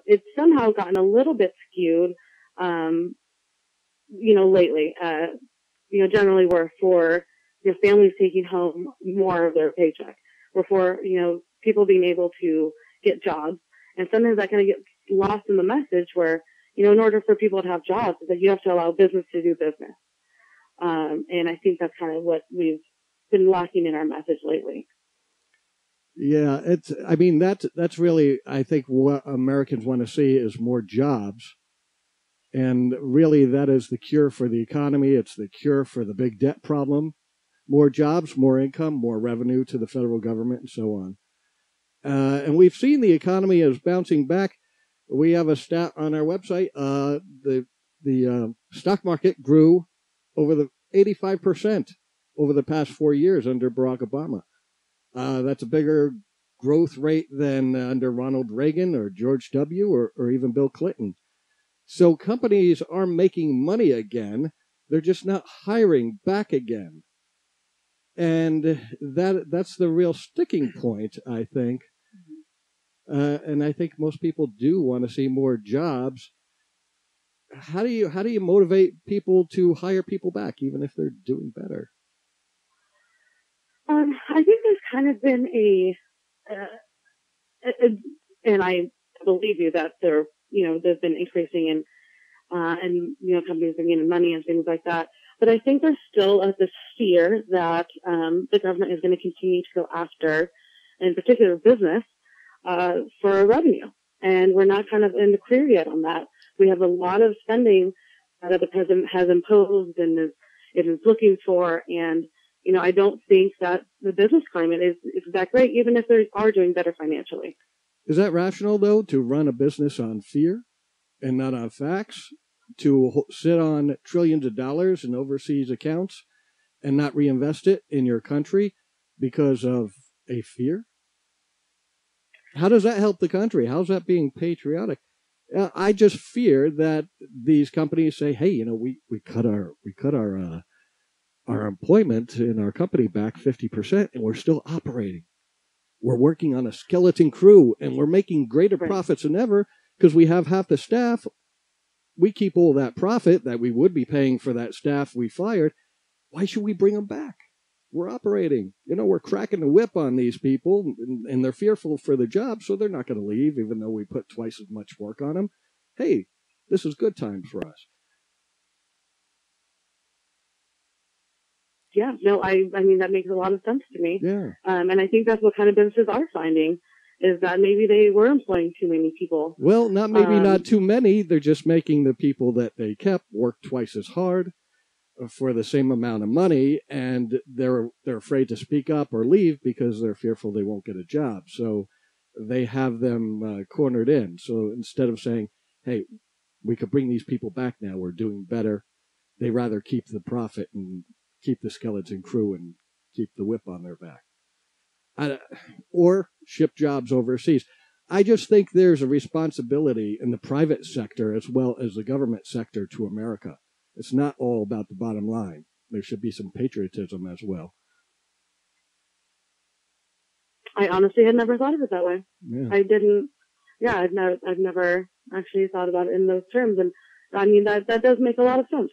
It's somehow gotten a little bit skewed, lately. Generally we're for families taking home more of their paycheck. We're for, people being able to get jobs. And sometimes that kind of gets lost in the message where, in order for people to have jobs, that you have to allow business to do business. And I think that's kind of what we've been lacking in our message lately. Yeah, that's really, I think, what Americans want to see is more jobs. And really, that is the cure for the economy. It's the cure for the big debt problem. More jobs, more income, more revenue to the federal government, and so on. And we've seen the economy is bouncing back. We have a stat on our website. The stock market grew over the 85% over the past 4 years under Barack Obama. That's a bigger growth rate than under Ronald Reagan or George W. or even Bill Clinton. So companies are making money again. They're just not hiring back again. And that's the real sticking point, I think. And I think most people do want to see more jobs. How do you motivate people to hire people back, even if they're doing better? I think there's kind of been and I believe you that they've been increasing in, and companies bringing in money and things like that. But I think there's still this fear that the government is going to continue to go after, in particular business, for revenue. And we're not kind of in the clear yet on that. We have a lot of spending that the president has imposed and is looking for. And, I don't think that the business climate is that great, even if they are doing better financially. Is that rational, though, to run a business on fear and not on facts? To sit on trillions of dollars in overseas accounts and not reinvest it in your country because of a fear? How does that help the country? How's that being patriotic? I just fear that these companies say, "Hey, we cut our employment in our company back 50%, and we're still operating. We're working on a skeleton crew, and we're making greater profits than ever because we have half the staff. We keep all that profit that we would be paying for that staff we fired. Why should we bring them back? We're operating. We're cracking the whip on these people, and they're fearful for the job, so they're not going to leave, even though we put twice as much work on them. Hey, this is good times for us." Yeah, no, I mean, that makes a lot of sense to me. Yeah. And I think that's what kind of businesses are finding, is that maybe they were employing too many people. Well, not too many. They're just making the people that they kept work twice as hard for the same amount of money, and they're afraid to speak up or leave because they're fearful they won't get a job. So they have them cornered in. So instead of saying, "Hey, we could bring these people back now, we're doing better," they rather keep the profit and keep the skeleton crew and keep the whip on their back. Or ship jobs overseas. I just think there's a responsibility in the private sector as well as the government sector to America. It's not all about the bottom line. There should be some patriotism as well. I honestly had never thought of it that way. Yeah. I didn't. Yeah, I've never actually thought about it in those terms. And I mean, that does make a lot of sense.